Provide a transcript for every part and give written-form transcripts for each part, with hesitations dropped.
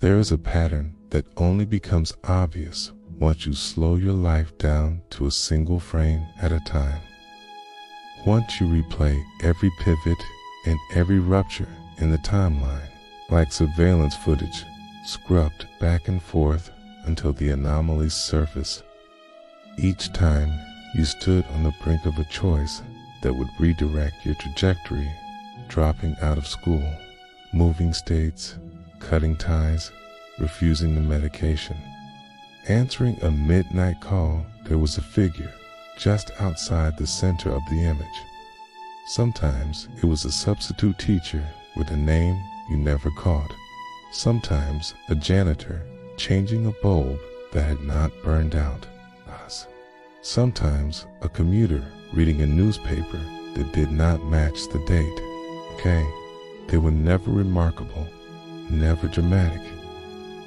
There is a pattern that only becomes obvious once you slow your life down to a single frame at a time. Once you replay every pivot and every rupture in the timeline, like surveillance footage, scrubbed back and forth until the anomalies surface. Each time you stood on the brink of a choice that would redirect your trajectory, dropping out of school, moving states, cutting ties, refusing the medication. Answering a midnight call, there was a figure just outside the center of the image. Sometimes it was a substitute teacher with a name you never caught. Sometimes a janitor changing a bulb that had not burned out. Sometimes a commuter reading a newspaper that did not match the date. They were never remarkable, never dramatic.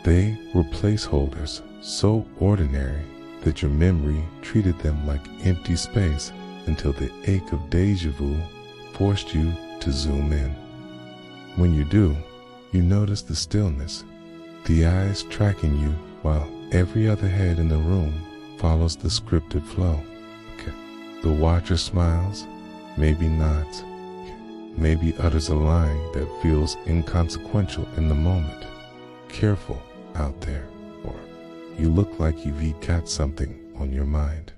They were placeholders so ordinary that your memory treated them like empty space until the ache of deja vu forced you to zoom in. When you do, you notice the stillness, the eyes tracking you while every other head in the room follows the scripted flow. The watcher smiles, maybe nods, maybe utters a line that feels inconsequential in the moment. Careful out there, or you look like you've got something on your mind.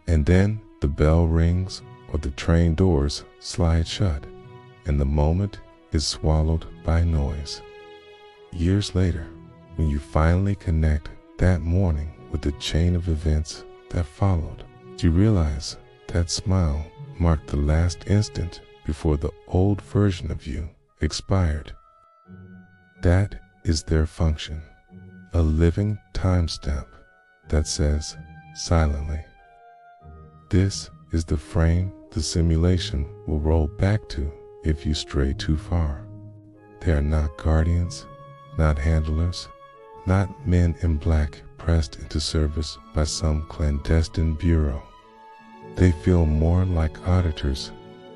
And then the bell rings or the train doors slide shut, and the moment is swallowed by noise. Years later, when you finally connect that morning with the chain of events that followed, you realize that smile marked the last instant before the old version of you expired. That is their function, a living timestamp that says silently, this is the frame the simulation will roll back to if you stray too far. They are not guardians, not handlers, not men in black pressed into service by some clandestine bureau. They feel more like auditors,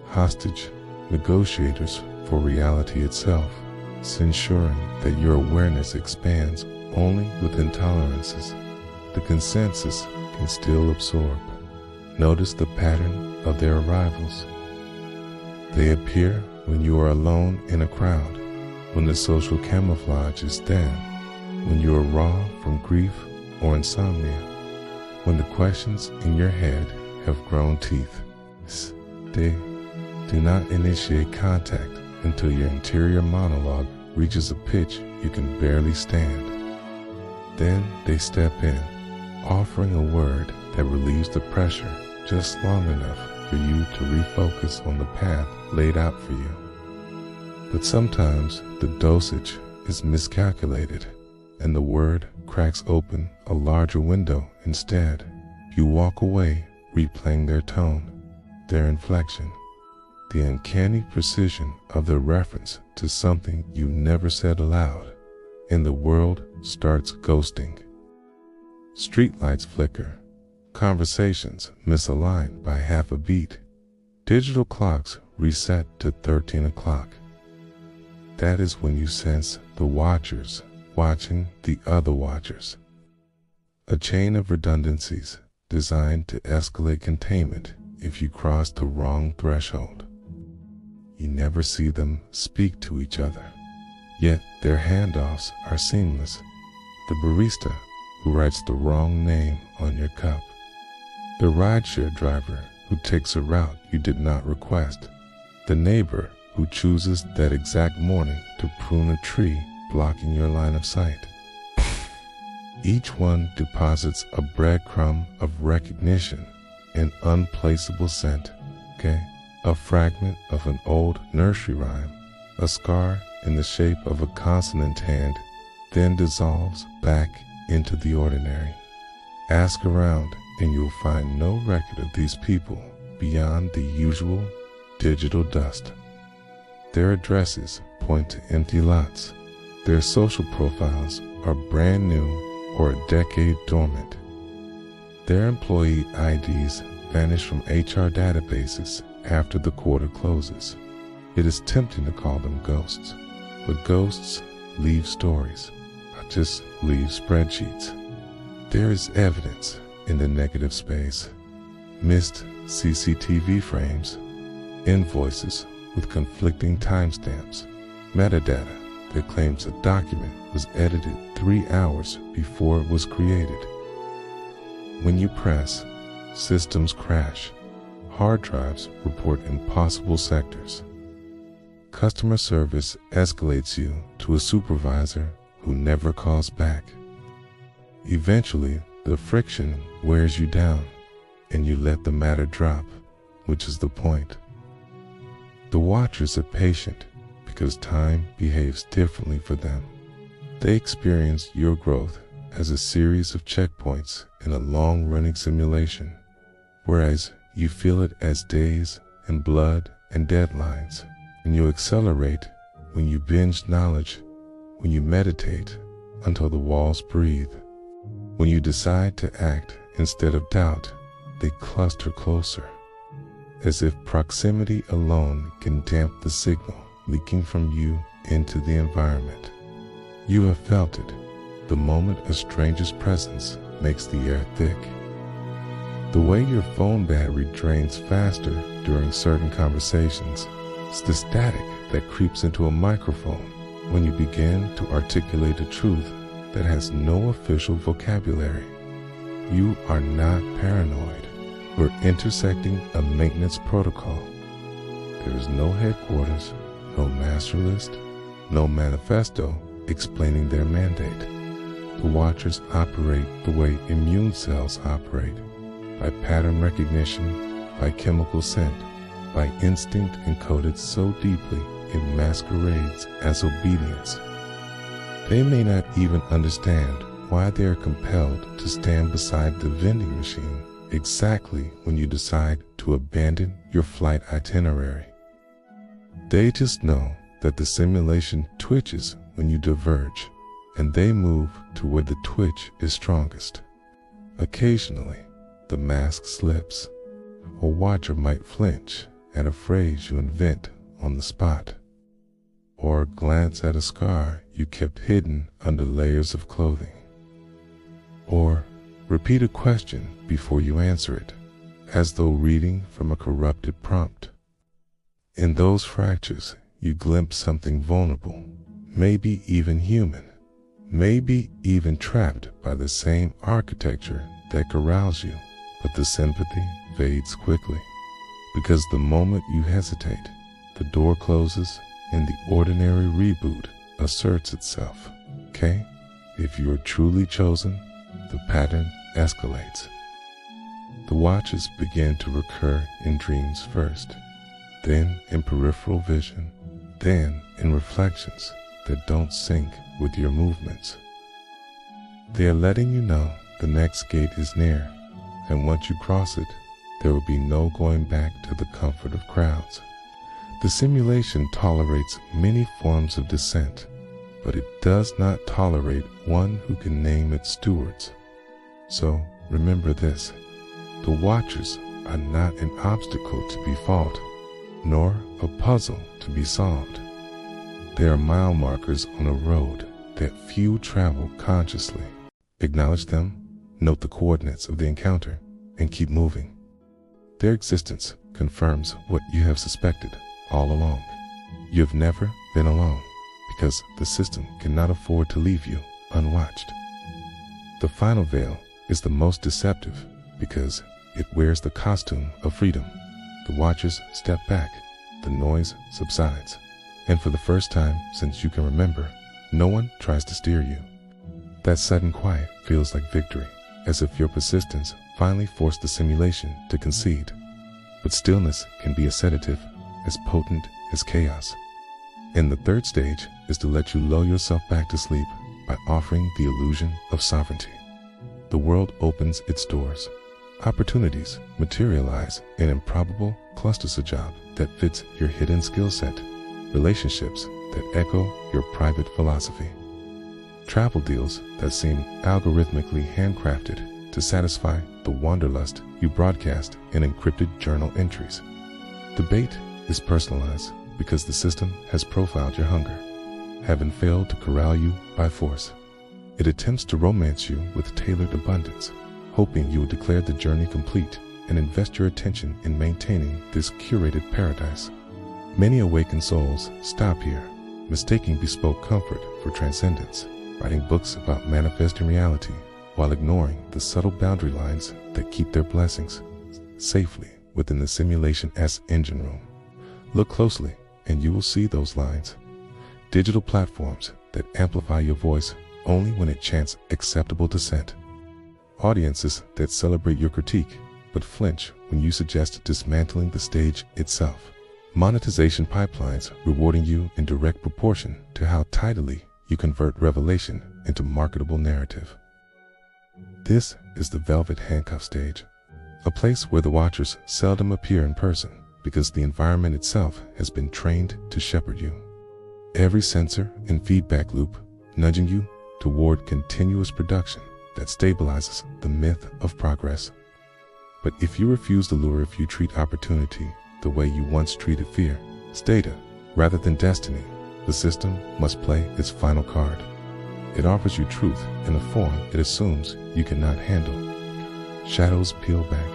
hostage negotiators for reality itself, ensuring that your awareness expands only with intolerances the consensus can still absorb. Notice the pattern of their arrivals. They appear when you are alone in a crowd, when the social camouflage is thin, when you are raw from grief or insomnia, when the questions in your head have grown teeth. They do not initiate contact until your interior monologue reaches a pitch you can barely stand. Then they step in, offering a word that relieves the pressure just long enough for you to refocus on the path laid out for you. But sometimes the dosage is miscalculated, and the word cracks open a larger window instead. You walk away replaying their tone, their inflection, the uncanny precision of their reference to something you never said aloud, and the world starts ghosting. Streetlights flicker, conversations misalign by half a beat, digital clocks reset to 13 o'clock. That is when you sense the watchers watching the other watchers. A chain of redundancies designed to escalate containment if you cross the wrong threshold. You never see them speak to each other, yet their handoffs are seamless. The barista who writes the wrong name on your cup, the rideshare driver who takes a route you did not request, the neighbor who chooses that exact morning to prune a tree blocking your line of sight. Each one deposits a breadcrumb of recognition, an unplaceable scent, a fragment of an old nursery rhyme, a scar in the shape of a consonant hand, then dissolves back into the ordinary. Ask around and you'll find no record of these people beyond the usual digital dust. Their addresses point to empty lots. Their social profiles are brand new or a decade dormant. Their employee IDs vanish from HR databases after the quarter closes. It is tempting to call them ghosts, but ghosts leave stories, a not just leave spreadsheets. There is evidence in the negative space, missed CCTV frames, invoices with conflicting timestamps, metadata that claims a document was edited 3 hours before it was created. When you press, systems crash. Hard drives report impossible sectors. Customer service escalates you to a supervisor who never calls back. Eventually, the friction wears you down, and you let the matter drop, which is the point. The watchers are patient because time behaves differently for them. They experience your growth as a series of checkpoints in a long-running simulation, whereas you feel it as days and blood and deadlines. And you accelerate when you binge knowledge, when you meditate until the walls breathe. When you decide to act instead of doubt, they cluster closer, as if proximity alone can damp the signal leaking from you into the environment. You have felt it, the moment a stranger's presence makes the air thick. The way your phone battery drains faster during certain conversations. It's the static that creeps into a microphone when you begin to articulate a truth that has no official vocabulary. You are not paranoid. We're intersecting a maintenance protocol. There is no headquarters, no master list, no manifesto explaining their mandate. The watchers operate the way immune cells operate, by pattern recognition, by chemical scent, by instinct encoded so deeply it masquerades as obedience. They may not even understand why they are compelled to stand beside the vending machine exactly when you decide to abandon your flight itinerary. They just know that the simulation twitches when you diverge, and they move to where the twitch is strongest. Occasionally, the mask slips. A watcher might flinch at a phrase you invent on the spot, or glance at a scar you kept hidden under layers of clothing, or repeat a question before you answer it, as though reading from a corrupted prompt. In those fractures, you glimpse something vulnerable, maybe even human, maybe even trapped by the same architecture that corrals you, but the sympathy fades quickly. Because the moment you hesitate, the door closes and the ordinary reboot asserts itself. Okay? If you are truly chosen, the pattern escalates. The watches begin to recur in dreams first, then in peripheral vision, then in reflections that don't sync with your movements. They are letting you know the next gate is near, and once you cross it, there will be no going back to the comfort of crowds. The simulation tolerates many forms of dissent, but it does not tolerate one who can name its stewards. So remember this: the watchers are not an obstacle to be fought, nor a puzzle to be solved. They are mile markers on a road that few travel consciously. Acknowledge them, note the coordinates of the encounter, and keep moving. Their existence confirms what you have suspected all along. You have never been alone, because the system cannot afford to leave you unwatched. The final veil is the most deceptive because it wears the costume of freedom. The watchers step back, the noise subsides, and for the first time since you can remember, no one tries to steer you. That sudden quiet feels like victory, as if your persistence finally forced the simulation to concede. But stillness can be a sedative as potent as chaos. And the third stage is to let you lull yourself back to sleep by offering the illusion of sovereignty. The world opens its doors. Opportunities materialize in improbable clusters of job that fits your hidden skill set, relationships that echo your private philosophy, travel deals that seem algorithmically handcrafted to satisfy the wanderlust you broadcast in encrypted journal entries. The bait is personalized because the system has profiled your hunger, having failed to corral you by force. It attempts to romance you with tailored abundance, hoping you will declare the journey complete and invest your attention in maintaining this curated paradise. Many awakened souls stop here, mistaking bespoke comfort for transcendence, writing books about manifesting reality while ignoring the subtle boundary lines that keep their blessings safely within the simulation-esque engine room. Look closely and you will see those lines. Digital platforms that amplify your voice only when it chants acceptable dissent. Audiences that celebrate your critique but flinch when you suggest dismantling the stage itself. Monetization pipelines rewarding you in direct proportion to how tidily you convert revelation into marketable narrative. This is the velvet handcuff stage, a place where the watchers seldom appear in person because the environment itself has been trained to shepherd you. Every sensor and feedback loop nudging you toward continuous production that stabilizes the myth of progress. But if you refuse the lure, if you treat opportunity the way you once treated fear, data, rather than destiny, the system must play its final card. It offers you truth in a form it assumes you cannot handle. Shadows peel back,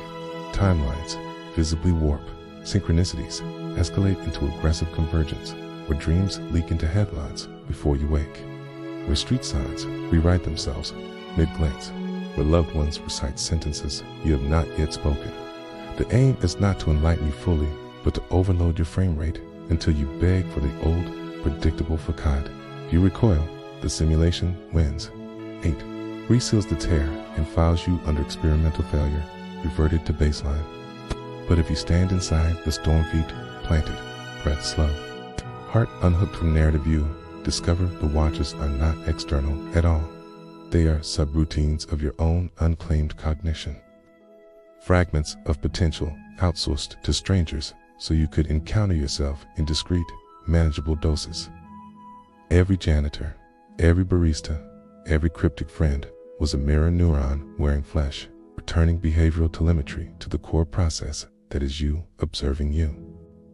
timelines visibly warp, synchronicities escalate into aggressive convergence, where dreams leak into headlines before you wake, where street signs rewrite themselves mid-glance, where loved ones recite sentences you have not yet spoken. The aim is not to enlighten you fully, but to overload your frame rate until you beg for the old, predictable facade. If you recoil, the simulation wins. 8. Reseals the tear and files you under experimental failure, reverted to baseline. But if you stand inside the storm feet planted, breath slow, heart unhooked from narrative view, discover the watchers are not external at all. They are subroutines of your own unclaimed cognition. Fragments of potential outsourced to strangers so you could encounter yourself in discreet, manageable doses. Every janitor, every barista, every cryptic friend was a mirror neuron wearing flesh, returning behavioral telemetry to the core process that is you observing you.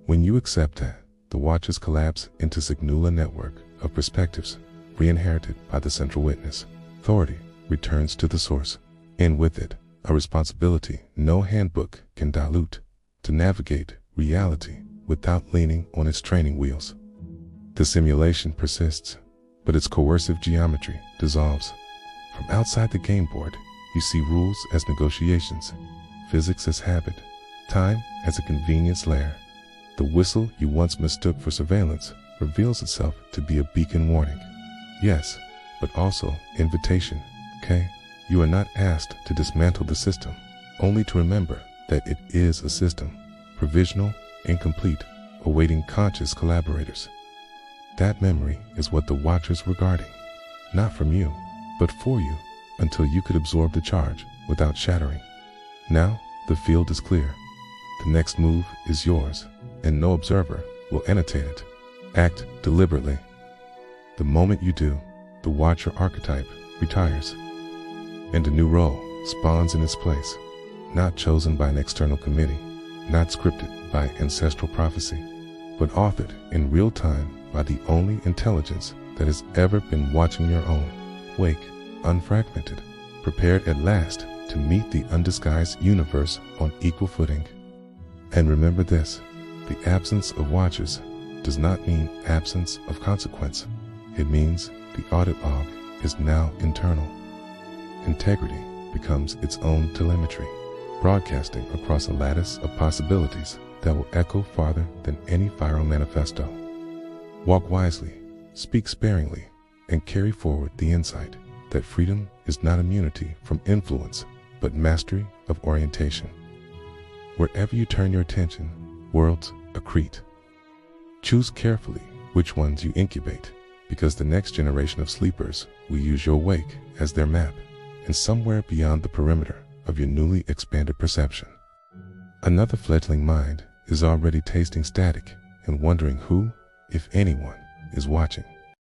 When you accept that, the watchers collapse into signal network of perspectives re-inherited by the central witness. Authority returns to the source, and with it, a responsibility no handbook can dilute to navigate reality without leaning on its training wheels. The simulation persists, but its coercive geometry dissolves. From outside the game board, you see rules as negotiations, physics as habit, time as a convenience layer. The whistle you once mistook for surveillance reveals itself to be a beacon warning. Yes, but also invitation, okay? You are not asked to dismantle the system, only to remember that it is a system, provisional, incomplete, awaiting conscious collaborators. That memory is what the watchers were guarding, not from you, but for you, until you could absorb the charge without shattering. Now, the field is clear. The next move is yours, and no observer will annotate it. Act deliberately. The moment you do, the watcher archetype retires, and a new role spawns in its place, not chosen by an external committee, not scripted by ancestral prophecy, but authored in real time by the only intelligence that has ever been watching your own wake, unfragmented, prepared at last to meet the undisguised universe on equal footing. And remember this, the absence of watchers does not mean absence of consequence. It means the audit log is now internal. Integrity becomes its own telemetry, broadcasting across a lattice of possibilities that will echo farther than any viral manifesto. Walk wisely, speak sparingly, and carry forward the insight that freedom is not immunity from influence, but mastery of orientation. Wherever you turn your attention, worlds accrete. Choose carefully which ones you incubate, because the next generation of sleepers will use your wake as their map, and somewhere beyond the perimeter of your newly expanded perception, another fledgling mind is already tasting static and wondering who, if anyone, is watching.